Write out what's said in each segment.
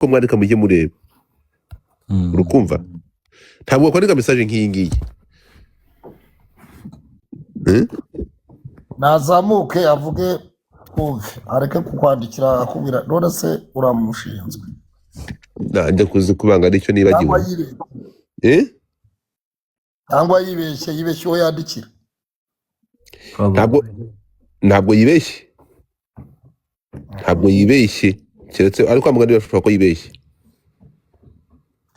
ko mwandika mujye mureba urukumva ntabwo kwandika message nk'iyi ngiyi nazamuke avuge twumve areke kukwandikira akubwira none se uramushinzwe najya kuzi kubanga aricyo nibagiwe cyangwa yibeshye uwo yandikira ntabwo yibeshye keretse ariko amugani bashobora ko yibeshye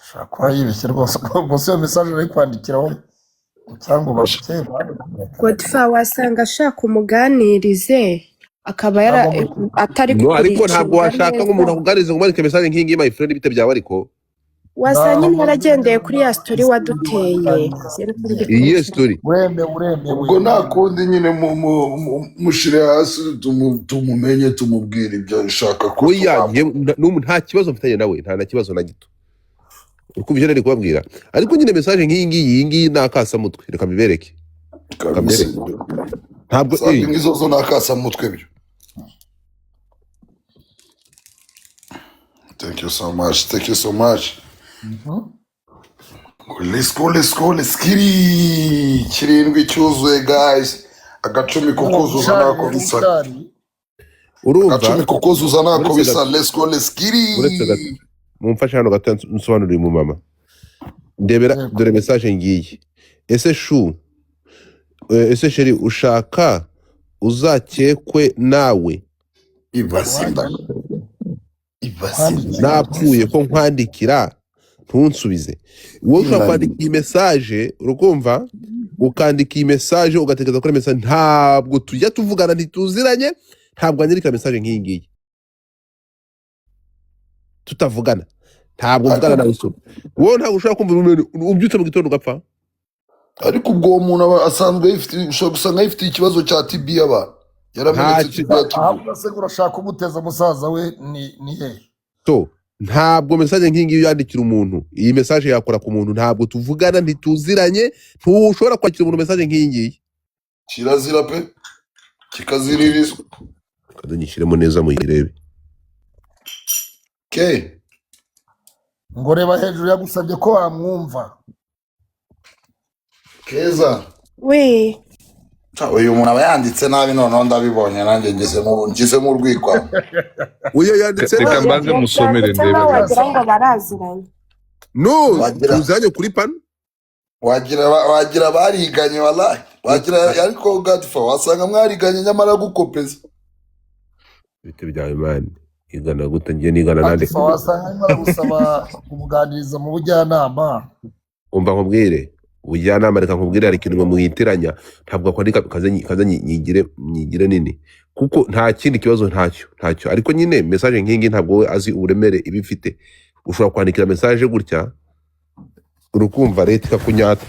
shaka kuba yibeshye rwose gusa iyo message ari kwandikiraho cyangwa ubashye Godfa wasanga ashaka umuganirize akaba atari no ariko ntabwo washaka nk'umuntu akuganiriza ngo mwandike message nk'iyi ngiyi my friend ibite byawe ariko wasanga nyine yaragendeye kuri ya story waduteye iyi story urembe ubwo nakundi nyine mushire hasi tumumenye tumubwire ibyo ashaka ko nta kibazo mfitanye nawe nta na kibazo na gito uko byo nari kubabwira ariko nyine message nk'iyi ngiyi nakasa mutwe reka bibereke ntabwo ngizo nakasa mutwe byo. Thank you so much. Let's go. Kirindwi cyuzuye guys. Agacumi ko kuzuza nako bisa. Agacumi ko kuzuza nako bisa. Let's go. Mumfasha hano gato nsobanurire mu mama. Ndebera dore message ngiyi. Ese sheri ushaka uzakekwe nawe. Ibasimba. Napfuye ko nkwandikira ntunsubize wowe ushaka kwandika iyi message urukumva ukandika iyi message ugatekereza ko message ntabwo tujya tuvugana ntituziranye ntabwo anyereka message nk'iyi ngiyi tutavugana ntabwo mvugana nawe so wowe ntabwo ushaka kumva ubyutse mu gitondo ugapfa ariko ubwo umuntu asanzwe yifite ushobora gusanga yifite ikibazo cya TB aba yaramenetse ahubwo se urashaka umuteza musaza we ni he so ntabwo message nk'ingi yandikira umuntu iyi message yakora ku muntu ntabwo tuvugana ntituziranye ntushobora kwakira umuntu message nk'ingi kirazira pe kikaziririzwa kadonyishiremo neza muyirebe ngo reba hejuru yagusabye ko wamwumva Keza we uyu muntu aba yanditse nabi noneho ndabibonye nanjye ngeze mu rwikwa uyu yanditse reka mbanze musomere ndebe wagira ngo baraziranye no tuzanye kuri pano wagira bariganye wallahi wagira ariko Godfa wasanga mwariganye nyamara gukopeza bite byawe man igana gute ngiye nigana nande wasanga nyamara gusaba kumuganiriza mu bujyanama umva nkubwire ubujyanama reka nkubwire hari ikintu muhitiranya ntabwo kwandika kaza nyigire nini kuko nta kindi kibazo ntacyo ariko nyine message nk'ingi ntabwo we azi uburemere ibifite ushobora kwandikira message gutya urukumva leta ikakunyata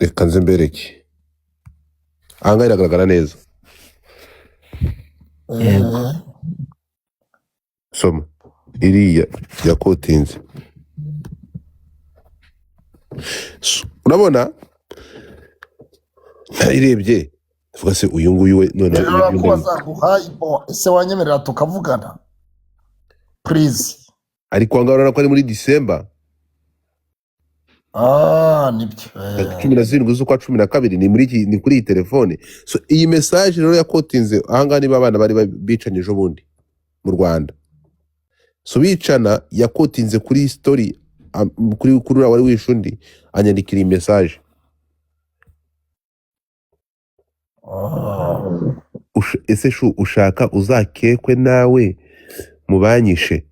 reka nze mbereke ahangaha iragaragara neza soma iriya yakotinze urabona irebye vuga se uyu nguyu we none ese wanyemerera tukavugana please ariko ngaho urabona ko ari muri December nibyo 17 z'ukwa 12 ni kuri iyi telefone so iyi message rero yakotinze ahangaha niba abana bari bicanye ejo bundi mu Rwanda so bicana yakotinze kuri story kuri wari wishundi anyandikira iyi message ese ushaka uzakekwe nawe mubanyishe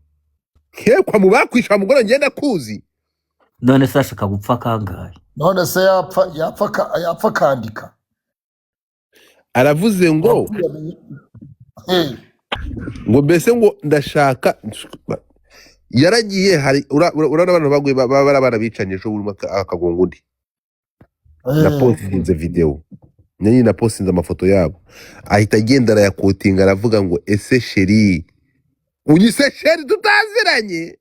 kekwa mubakwisha mugore ngenda kuzi none se ashaka gupfa kangahe none se yapfa kandika aravuze ngo mbese ngo ndashaka yaragiye hari urabona abantu baguye baba bicanye ejo buri akagongo undi na postinze video nyine na postinze amafoto yabo ahita agenda arayakotinga aravuga ngo ese sheri unyise sheri tutaziranye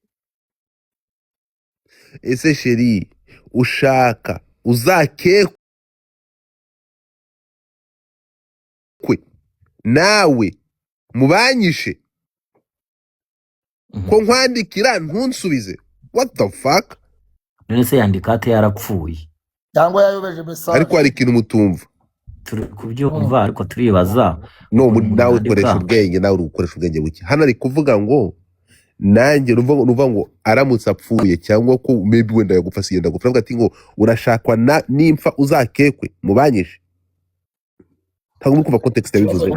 ese sheri ushaka uzakekwa nawe mubanyishe Mhm. ko nkwandikira ntunsubize, what the fuck? none se yandika ate yarapfuye? cyangwa yayobeje Ariko message. hari ikintu mutumva. Turi kubyumva ariko turibaza No, ukuntu umuntu nawe ukoresha yandika. ubwenge, nawe uri gukoresha ubwenge buke. Hano ari kuvuga ngo nanjye nuvuga ngo aramutse apfuye cyangwa ko maybe wenda yagupfa siyenda gupfa, avuga ati ngo urashakwa nimpfa uzakekwe mubanyishe. Ntabwo muri kumva context yabivuze.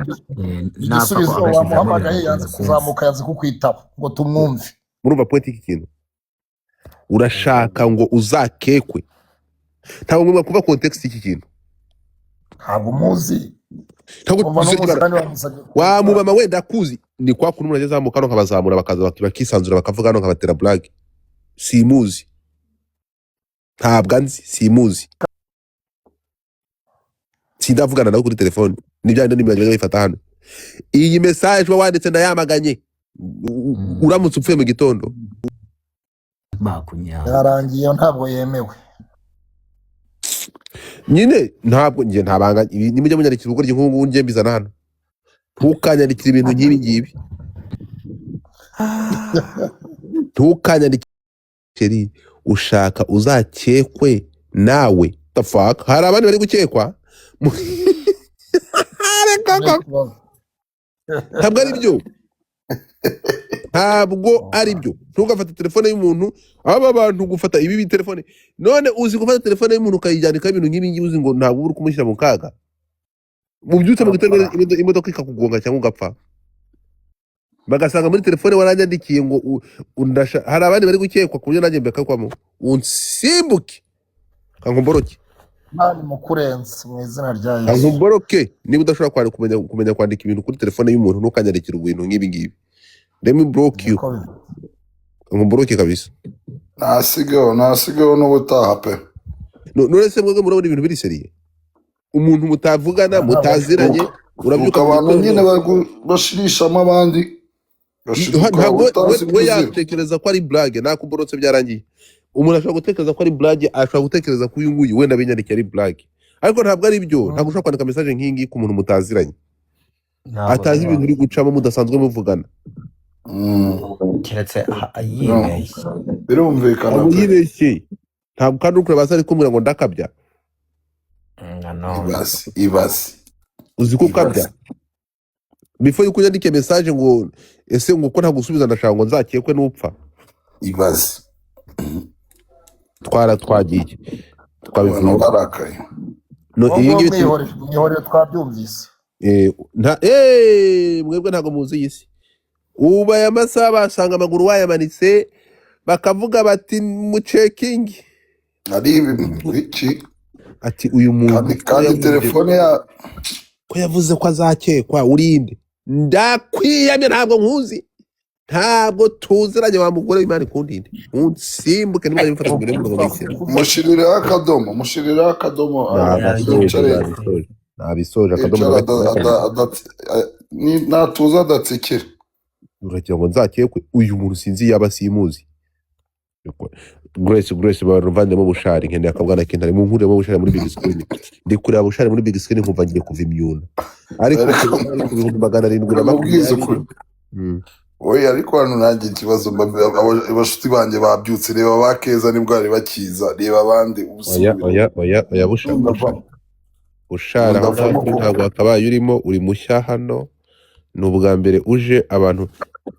Igisubizo wamuhamagaye yanze kuzamuka, yanze kukwitaba ngo tumwumve. Murumva point iki kintu? Urashaka ngo uzakekwe. Ntabwo muri kumva context iki kintu. Ntabwo muzi. Ntabwo wa mubama wenda akuzi ni kwa kuntu umuntu azamuka no kabazamura bakaza bakisanzura bakavuga no kabatera blague. Simuzi. Ntabwo anzi, simuzi. Sindavugana nawe kuri telefone. Nibyo nimero bifata hano. Iyi message wanditse ndayamaganye. Uramutse upfuye mu gitondo. Bakunya. Yarangiye ntabwo yemewe. Nyine ntabwo ngiye ntabanga nimujye munyandikira ubwo ry'inkungu ngiye mbizana hano. Ntukanyandikira ibintu nk'ibi ngibi. Ntukanyandikira ushaka uzakekwe nawe. The fuck? Hari abandi bari gukekwa? Ntabwo ari byo. Ntabwo ari byo. Ntugafate telefone y'umuntu, aba bantu gufata ibi telefone. None uzi gufata telefone y'umuntu ukayijyanika ibintu nk'ibi ngibi uzi ngo ntabwo uri kumushyira mu kaga. Mubyutse mu giterwa imodoka ikakugonga cyangwa ugapfa. Bagasanga muri telefone waranyandikiye ngo hari abandi bari gukekwa ku buryo nanjye mbekakwamo. Unsimbuke. Kankumboroke. Nani mukurenze mu izina rya Yesu. Kankumboroke niba udashobora kumenya kwandika ibintu kuri telefone y'umuntu ntukanyandikira ibintu nk'ibi ngibi. Let me block you. Kankumboroke kabisa. Nasigaho n'ubutaha pe. None se mwebwe murabona ibintu biri seriye? Umuntu mutavugana mutaziranye urabyuka abantu nyine bashirishamo abandi. Ntabwo we yatekereza ko ari blague, nakumborotse byarangiye. Umuntu ashobora gutekereza ko ari blague, ashobora gutekereza ko uyu nguyu wenda binyandikiye ari blague. Ariko ntabwo ari byo, ntabwo ushobora kwandika message nk'ingi ku muntu mutaziranye. Atazi ibintu uri gucamo mudasanzwe muvugana. Keretse yibeshye. Birumvikana. Yibeshye. Ntabwo kandi ukura basa ari kumwe ngo ndakabya. Ibasi. Uzi ko kabya. Before yuko yandike message ngo ese ngo ko nta gusubiza ndashaka ngo nzakekwe n'upfa. Ibasi. Twagiye. Twabivuye. Barakaye. No iyi ngiyi mwihorere twabyumvise. Mwebwe ntago muzi yisi. Ubaye amasaha basanga amaguru wayamanitse bakavuga bati mu checking. Ari iki? Ati uyu muntu kandi telefone ya ko yavuze ko azakekwa urinde. Ndakwiyamye ntabwo nkuzi. Ntabwo tuziranye wa mugore w'Imana ikundinde. Unsimbuke niba bifata mbere mu rwego. Mushirira akadomo. Nabisoje akadomo. Natuza adatsikira. Uragira ngo nzakekwe uyu muntu sinzi yaba simuzi. Grace baruvandemo bushari nkende akabwana kintari mu nkure mu bushari muri big screen. Ndi kureba bushari muri big screen nkumva ngiye kuva imyuna. Ariko ku bihumbi 700 n'amabwizo kuri. Oya ariko hano nanjye ikibazo abashuti banjye babyutse reba bakeza nibwo ari bakiza reba abandi ubusubira. Oya bushara ntabwo akabaye urimo uri mushya hano. N'ubwa mbere uje abantu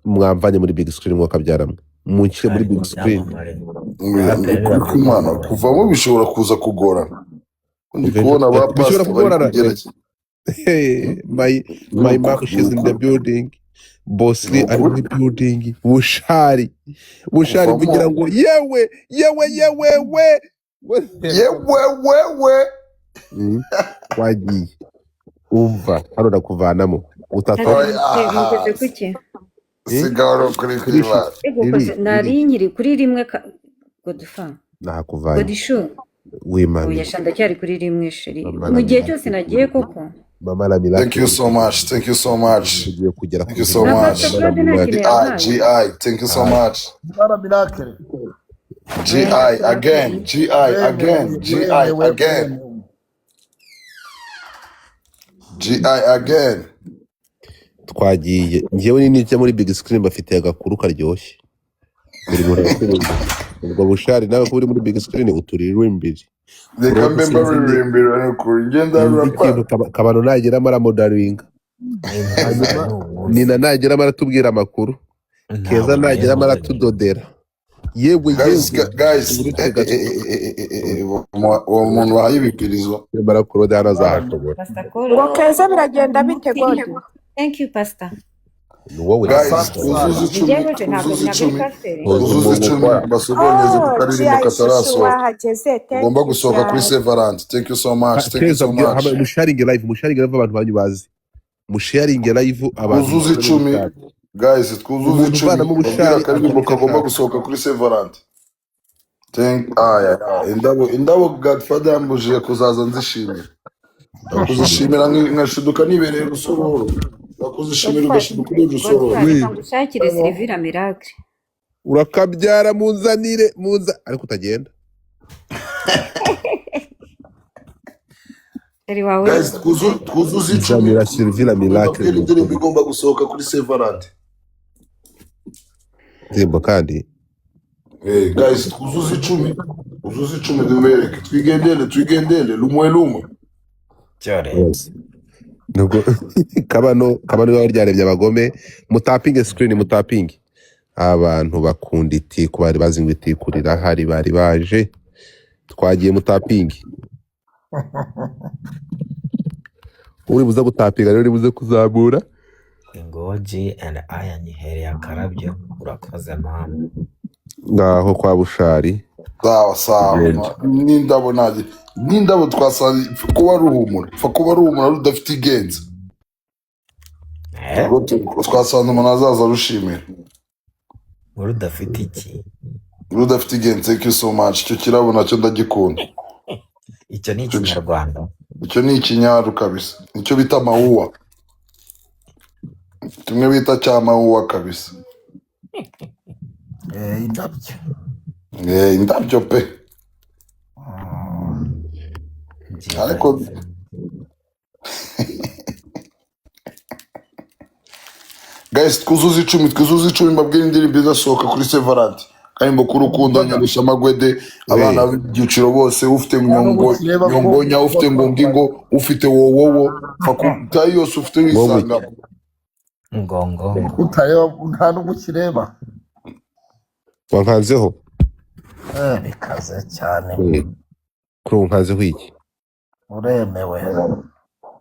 mwamvanye muri big screen mwakabyaramo. Munshyire muri big screen. Kumana kuvamo bishobora kuza kugorana. Ndi kubona ba pastor my mom she's in the building. Bossly are in the building. Bushari kugira ngo yewe. Wagiye umva hano ndakuvanamo Mugeze kuki? sigaro kuri kwiba Nari nkiri kuri rimwe Godfa. nakuvanye Godishu. wimana. Oya ndacyari kuri rimwe sheri. Mu gihe cyose nagiye koko. Mama la miracle. Thank you so much. Thank you so much. GI, thank you so much. Mara miracle. GI again. GI again. twagiye njyewe n'ijya muri big screen bafite agakuru karyoshye buri muntu arakubuza ubwo bushari nawe ko uri muri big screen uturira imbere reka mbe mbaririmbira ariko ngenda ikintu kabano nageramo aramodaringa nina nageramo aratubwira amakuru keza nageramo aratudodera yewe guys uwo muntu wayibikirizo barakurode hano azahashobora ngo keza biragenda bite gode Thank you, Pastor. ni wowe guys uzuze icumi basogoneze ku karirimbo katarasohoka wahageze ugomba gusohoka kuri Severant. Thank you so much. Thank you so much. musharinge live abantu banyu bazi musharinge live abantu uzuze icumi guys twuzuze icumi ubwira karirimbo kagomba gusohoka kuri Severant. Indabo Godfather yambujije kuzaza nzishimira kuzishimira nkashiduka nibereye rusororo bakuzishimira ugashiduka uri rusororo Ngushakire Silvira Miracle. urakabyara munzanire ariko utagenda Eri wawe. guys twuzuze icumi Nzamira Silvira Miracle indirimbo igomba gusohoka kuri Severant. ndirimbo kandi Guys twuzuze icumi dubereke twigendele lumwe cyore nubwo kabano yawe ryarebye abagome mutapinge screen mutapinge abantu bakunda itiku bari bazi ngo itiku rirahari bari baje twagiye mutapinge uri buza gutapinga rero uri buze kuzamura Ngoji and aya nyihere akarabyo urakoze mama ngaho kwa bushari sawa n'indabo twasanze kuba ruhumura rudafite igenza twasanze umuntu azaza rushimira urudafite iki rudafite igenza. Thank you so much. Icyo kirabo nacyo ndagikunda. icyo ni ikinyarwanda Icyo ni ikinyaru kabisa, icyo bita mawuwa, tumwe bita cya mawuwa kabisa. Indabyo pe ariko guys twuzuze icumi mbabwira indirimbo izasohoka kuri Severant kandi k'urukundo nyabisha amagwede abana b'ibyiciro bose ufite nyongonya ufite ngongingo ufite wowowo fakulta yose ufite wisanga ngongo nta n'ugukireba wankanzeho bikaze cyane kuro unkanzeho iki uremewe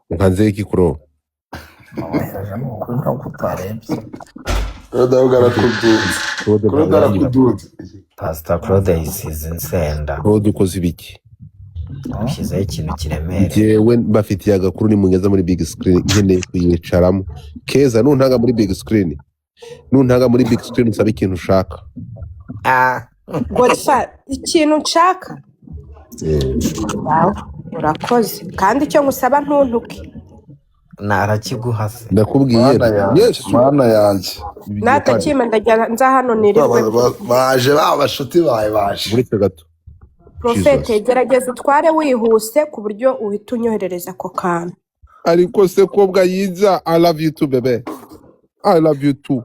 unkanzeho iki kuro wahereje n'ukuri ntabwo utarebye Kurudarakudutse Pastor Claude yisize insenda kuro dukoze ibiki ushyizeho ikintu kiremereye jewe mbafitiye agakuru ni mungeza muri big screen nkeneye kuyicaramo keza nuntanga muri big screen usaba ikintu ushaka godfa ikintu nshaka urakoze kandi icyo ngusaba ntuntuke narakiguha se ndakubwiye mana yanjye natakima ndajya nza hano nirirwe baje bashuti baje muri twe gato Profete gerageza utware wihuse ku buryo uhita unyoherereza ako kantu ariko se kobwa yiza I love you too bebe I love you too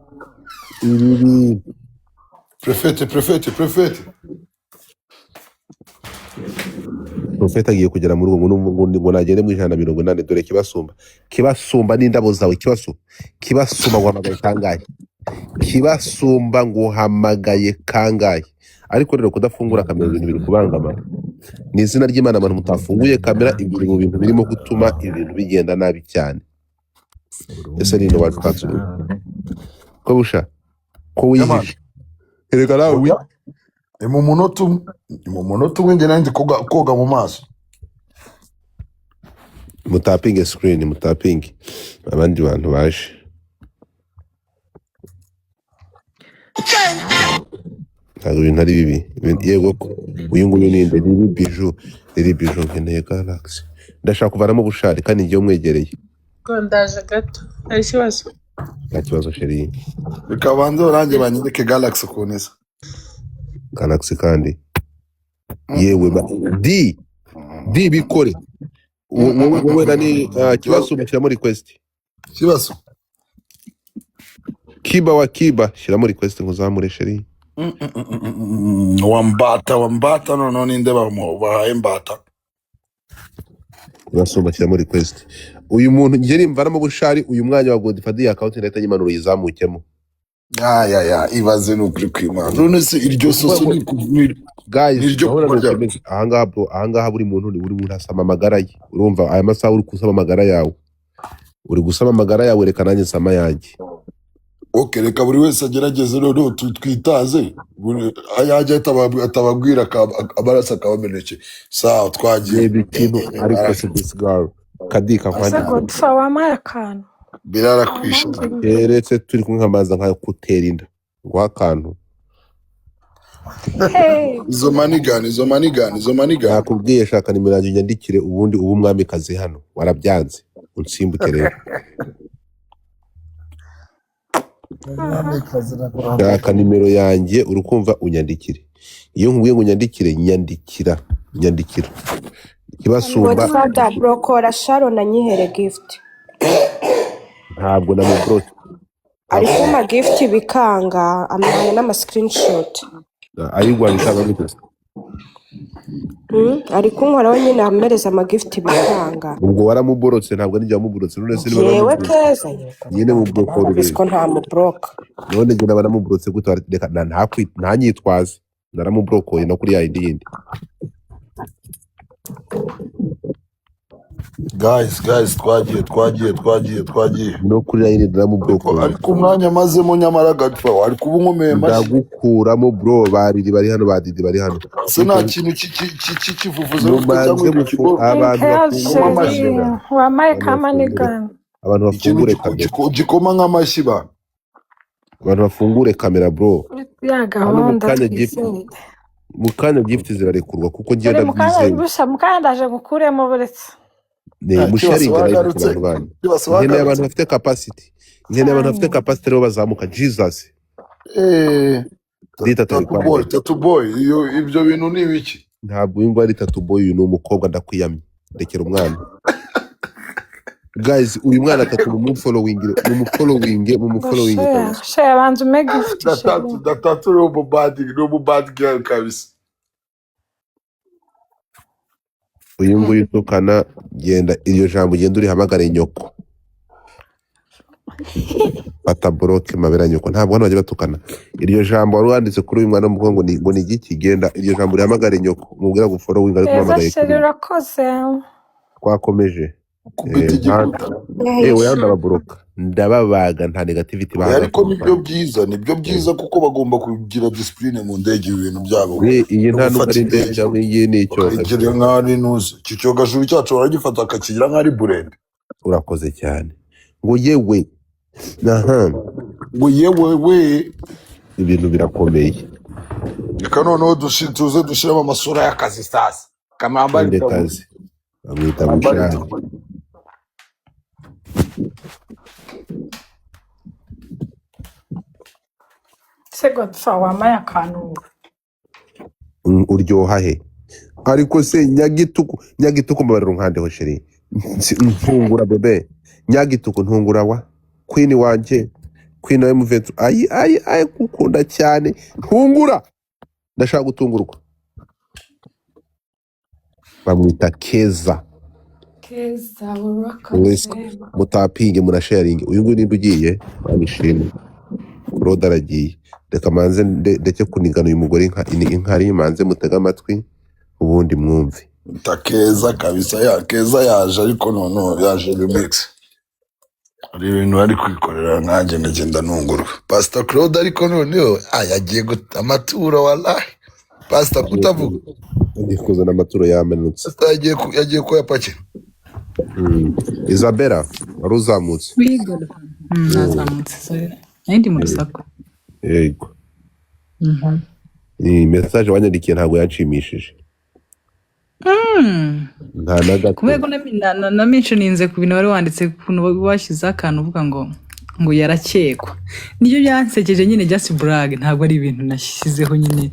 ibi Prefete Profeta agiye kugera muri uwo ngo nagende mu 180 dore kibasumba n'indabo zawe kibasumba ngo hamagaye kangahe kibasumba ngo hamagaye kangahe ariko rero kudafungura kamera ibintu biri kubangama ni izina ry'Imana abantu mutafunguye kamera ibiri mu bintu birimo gutuma ibintu bigenda nabi cyane ese ni no watwatsu ko busha ko wihishe erega nawe mu munota umwe njye nanjye koga mu maso mutapinge screen mutapinge abandi bantu baje ntabwo ibintu ari bibi yego uyu nguyu ninde riri biju nkeneye Galaxy ndashaka kuvanamo bushari kandi ngiye umwegereye ndaje gato hari ikibazo nta kibazo sheri bikabanza orange banyereke Galaxy kuneza Galaxy kandi yewe di bikore wowe nani kibazo umushyiramo request kibazo Kiba wa Kiba shyiramo request nkuzamure sheri. Wambata noneho ninde bahaye mbata. Urasoma shyiramo request. Uyu muntu ngiye nimvaramo bushari uyu mwanya wa Godfather account ndahita nyimanura yizamukemo. Ya ibaze n'ukuri kw'Imana. None se iryo soso ni Guys, niryo kurya. ahangaha bro, ahangaha buri muntu asama amagara ye. Urumva aya masaha uri kusaba amagara yawe. Uri gusaba amagara yawe reka nanjye nsama yanjye. Okay, reka buri wese agerageze noneho twitaze. Ayajya atababwira abarasa akabameneke. Sawa twagiye. Reba ikintu ariko se this girl. Kadika ese kwandika. Godfa wampaye akantu Birarakwisha. Keretse turi kumwe nkamaza nka kutera inda. Guha akantu. hey Izo manigani. Nakubwiye shaka nimero yanjye nyandikire ubundi ubu mwamikazi hano. Warabyanze. Unsimbuke rero. Mwamikazi nakuramba. Shaka nimero yanjye urukumva unyandikire. Iyo nkubwiye ngo unyandikire nyandikira. Ikibasumba Godfather brokora Sharon anyihere gift ntabwo namubrose. ari kuma gift bikanga amenya n'ama screenshot Ayigwa bitanga gute? ari kunkoraho nyine amereza ama gift bikanga Ubwo waramuborotse ntabwo nijya wamuborotse none se yewe keza nyine mu brokoro bisko nta mu broker none njye naba namuborotse gute reka ntanyitwaze naramubrokoye no kuri ID yindi. Guys, twagiye. No kuri ID naramubrokoye. Ariko umwanya mazemo nyamara Godfa wari kuba unkomeye mashyi. Ndagukuramo bro bariri bari hano badidi bari hano. Se nta kintu kivuvuze Mubanze mufu abantu bafungura wamaye kama nigana abantu bafungure kamera. gikoma nk'amashyi ba. Abantu bafungure kamera bro. ya gahunda Mukanya gift zirarekurwa kuko uri ngenda mukanya busha mukanya ndaje gukuremo buretse ne musharinga live ku bantu banyu. Nkeneye abantu bafite capacity. Nkeneye abantu bafite capacity rero bazamuka Jesus. Dita Tatu boy ibyo bintu ni ibiki? Ntabwo ingwa ari Tatu boy uyu ni umukobwa ndakwiyamye. Rekera umwana. Guys uyu mwana atatu mu following. share bantu make gift Tatu robo bad girl kabisa. Uyu nguyu tukana genda iryo jambo ugenda urihamagare nyoko. Fata bloke mabera nyoko ntabwo hano bajya batukana. Iryo jambo wari wanditse kuri uyu mwana w'umuhungu ngo ni igiki genda iryo jambo urihamagare nyoko mubwira ngo following ariko mpamagaye. Twakomeje. Wenda babroka ndababaga nta negativity bahaga. Ariko nibyo byiza kuko bagomba kugira discipline mu ndege ibintu byabo. Iyi nta nubwo ndege cyangwa iyi ni icyo. Igira nk'ari nuzi. Cyogajuru cyacu baragifata akakigira nk'ari burende. Urakoze cyane. Ngo yewe. Ngo yewe ibintu birakomeye. Reka noneho tuze dushiramo amasura y'akazi sasa. Kamambari kazi. Amwita mushari. se Godfa wamaye akantu uryoha he ariko se nyagituku mbabarira nkandeho sheri ntungura bebe nyagituku ntungura wa queen wanje queen wa M23 ayi gukunda cyane ntungura ndashaka gutungurwa bamwita Keza mutapinge murasharinge uyu nguyu ninde ugiye banishimye Roda aragiye reka manze ndeke kunigana uyu mugore inkari manze mutega amatwi ubundi mwumve. Keza kabisa Keza yaje ariko none yaje remix. Ari ibintu ari kwikorera nkanjye ndagenda nungurwa. Pastor Claude ariko none yagiye amaturo wallahi. Pastor kutavuga. Ndikuzana amaturo yamenutse. Yagiye ko yapakira. Isabella waruzamutse. Nazamutse. Ndi mu rusako. Yego. Ni message wanyandikiye ntabwo yanshimishije. Nta nagato. Kubego na mentioninze ku bintu wari wanditse kuntu washyize akantu uvuga ngo yarakekwa. Niyo byansekeje nyine just brag ntabwo ari ibintu nashyizeho nyine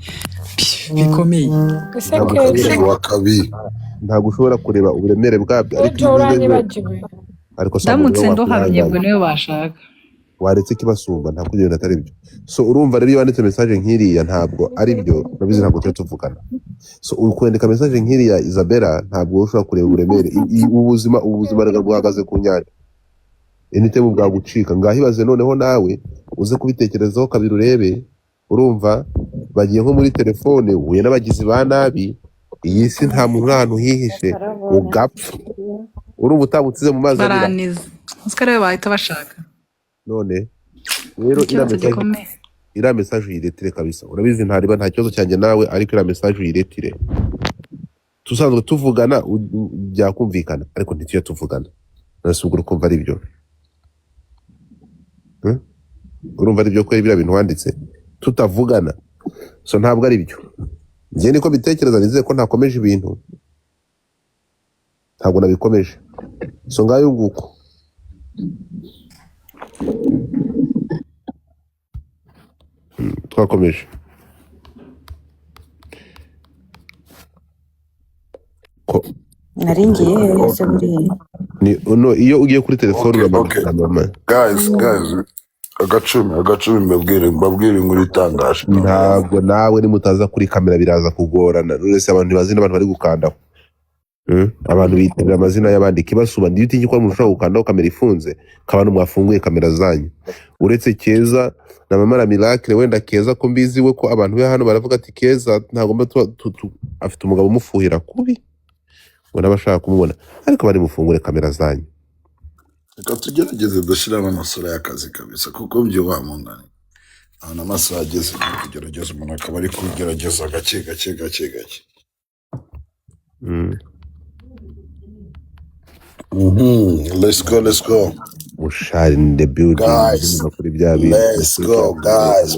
bikomeye. Ntabwo ushobora kureba uburemere bwabyo ariko ndamutse ndohamye bwo niyo bashaka. waretse kibasumba ntabwo ibyo bintu atari byo. So urumva rero iyo wanditse message nk'iriya ntabwo ari byo, nabizi ntabwo turi tuvugana. So ukwandika message nk'iriya Isabella ntabwo ushobora kureba uburemere ubuzima rega bwahagaze ku nyanja. Anytime bwagucika ngahibaze noneho nawe uze kubitekerezaho kabiri urebe, urumva bagiye nko muri telefone uhuye n'abagizi ba nabi, iyi si nta muntu ahantu hihishe ugapfa, urumva utabutize mu mazi abira baraniza Oscar we bahita bashaka none rero ira message uyiretire kabisa. Urabizi ntariba nta kibazo cyanjye nawe, ariko ira message uyiretire. Tusanzwe tuvugana byakumvikana, ariko ntituye tuvugana nasubwo ukumva ari byo. Urumva ari byo ko ibira bintu wanditse tutavugana, so ntabwo ari byo. Njye niko bitekereza, nizeye ko ntakomeje ibintu, ntabwo nabikomeje. So ngayo nguko twakomeje ko naringiye se buriya no iyo ugiye kuri telefone Okay. Guys, agacumi mbabwire inkuru itangaje. ntabwo nawe nimutaza kuri kamera biraza kugorana. Nurese abantu ntibazina abantu bari gukandaho. Abantu bitirira amazina y'abandi kibasuba. Ndiyo utinye ko mushobora gukandaho kamera ifunze kabano mwafunguye kamera zanyu. Uretse Keza na Mama Miracle, wenda Keza ko mbizi we ko abantu be hano baravuga ati Keza ntagomba afite umugabo umufuhira kubi, ngo nabashaka kumubona, ariko bari mufungure kamera zanyu. Reka tugerageze dushyiramo amasura y'akazi kabisa, kuko byo wamungane ahantu amasaha ageze kugerageza umuntu akaba ari kugerageza gake. Let's go. Mushari in the building. Guys, Kuri bya bintu. Let's go, guys.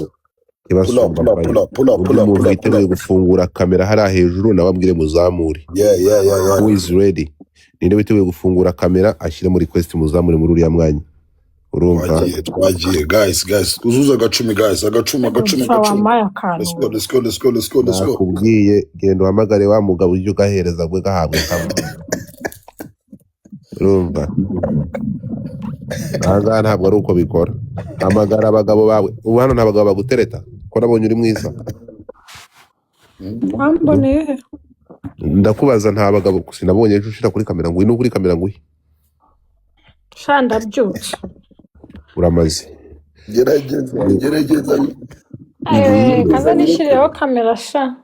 Pull up. Witeguye gufungura kamera hariya hejuru nababwire muzamure. Yeah. Who is ready? Ninde witeguye gufungura kamera ashyire muri request muzamure muri uriya mwanya. Urumva? Twagiye guys. Uzuza agacumi guys. Agacumi. Let's go. Nakubwiye genda uhamagare wa mugabo ujye ugahereza gwe gahabwe kamwe. Urumva? Nanga ntabwo ari uko bikora. Hamagara abagabo bawe. Ubu hano nta bagabo bagutereta ko nabonye uri mwiza. Ambone Ndakubaza nta bagabo sinabonye ejo ushira kuri kamera ngo ino kuri kamera ngo shanda byutse. uramaze. Gerageza. Kaza nishiriyeho kamera sha.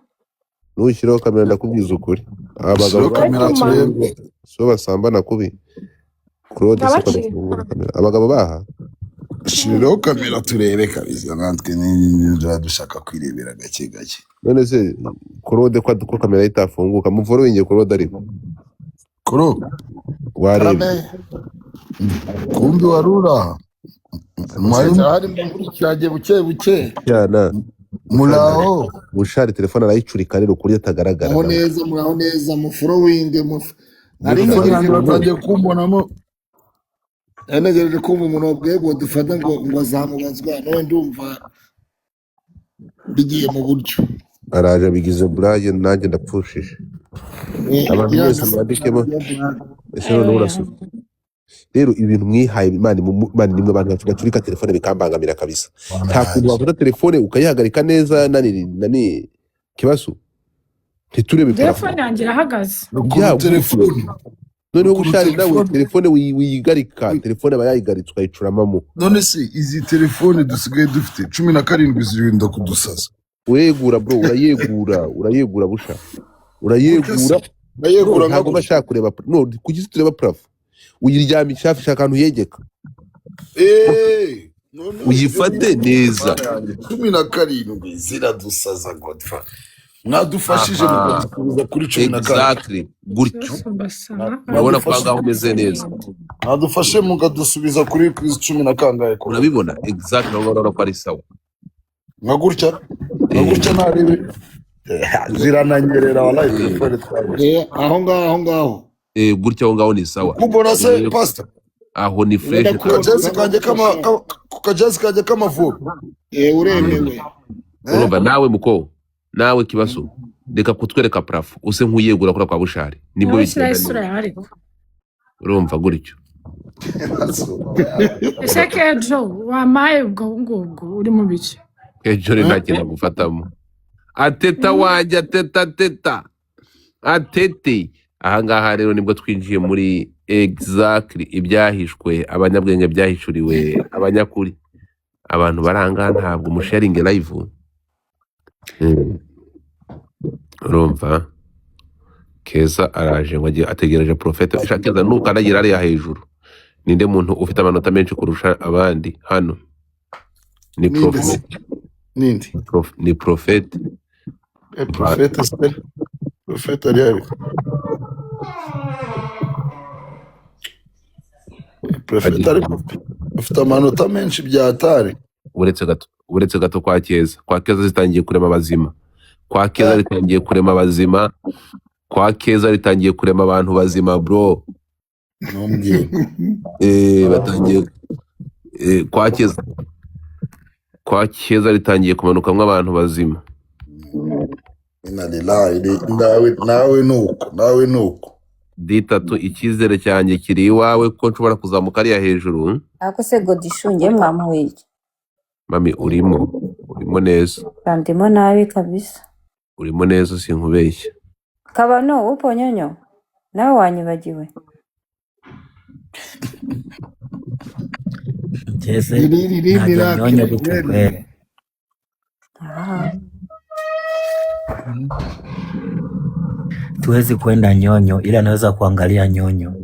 Nushyiraho kamera ndakubwiza ukuri. Abagabo kamera turebe. So basambana kubi. Claude kamera. Abagabo baha. Shiraho kamera turebe kabisa, natwe ni dushaka kwirebera gake. None se Claude ko kamera itafunguka muvoruye Claude ariko. Kuro Warebe. kumbi warura. Mwari hari mbukurikiranye buke Cyana. Muraho. Bushari telefone arayicurika rero kuri atagaragara. muraho neza mu following nari Batangiye kumbonamo. negereje kumva umuntu wabwiye ngo dufata ngo azamubazwa, none ndumva bigiye mu buryo. Araje bigize burage nanjye ndapfushije. Abantu bose mwandikemo ese none urasuka. Rero ibintu mwihaye Imana nimwe abantu bacurika telefone bikambangamira kabisa. Nta kuntu wafata telefone ukayihagarika neza nani kibazo. Ntiturebe Telefone yanjye irahagaze. Telefone. Noneho Bushari nawe telefone wiyigarika, telefone bayayigaritse ukayicuramamo. None se izi telefone dusigaye dufite 17 zirinda kudusaza. Urayegura bro, urayegura Busha. Urayegura ntabwo bashaka kureba no kugize tureba prof. Uyiryamisha afisha akantu yegeka. Uyifate neza. 17 ziradusaza Godfa. Mwadufashije mukadusubiza kuri 17. Exactly. Gutyo. Urabona ko ngaho umeze neza. Mwadufashe mukadusubiza kuri 10 ko. Urabibona exactly urabona ko ari sawa. Ngagurya narebe. Zirananyerera wallahi telefone twaje. Aho ngaho. Gutyo ngaho ni sawa. Kubona se pastor. Aho ni fresh. Kajasi kanje kama vuba. Uremewe. Urumva nawe muko. Nawe kibazo. Reka kutwereka prafu. Use nkuyegura kura kwa Bushari. Nibwo bigenda. Urumva gutyo. ese kejo wamaye ubwo ngubwo uri mu biki Kejo ni nta kintu gufatamo. Ateta wanjye ateta. Atete. Ahangaha rero nibwo twinjiye muri exactly ibyahishwe abanyabwenge byahishuriwe abanyakuri. Abantu baranga ntabwo musharinge live. Urumva Keza araje ngo ategereje Prophet Keza nuko aragira ari hejuru. Ninde muntu ufite amanota menshi kurusha abandi hano? Ni Prophet. Nindi. Ni Prophet. Prophet ari Prophet ari ufite amanota menshi byatare. uretse gato kwa Keza zitangiye kurema abazima. Kwa Keza ritangiye kurema abazima. Kwa Keza ritangiye kurema abantu bazima bro. Batangiye kwa Keza ritangiye kumanukamwe abantu bazima. Nawe nuko Ditatu icyizere cyanjye kiri iwawe ko nshobora kuzamuka ariya hejuru. Ako se Godishunge mwamuye iki? Mami urimo neza. Ndimo nabi kabisa. Urimo neza sinkubeshya. Kabano upo nyonyo. Nawe wanyibagiwe. Jese nyonyo gukwere. Tuwezi kwenda nyonyo ila naweza kuangalia nyonyo.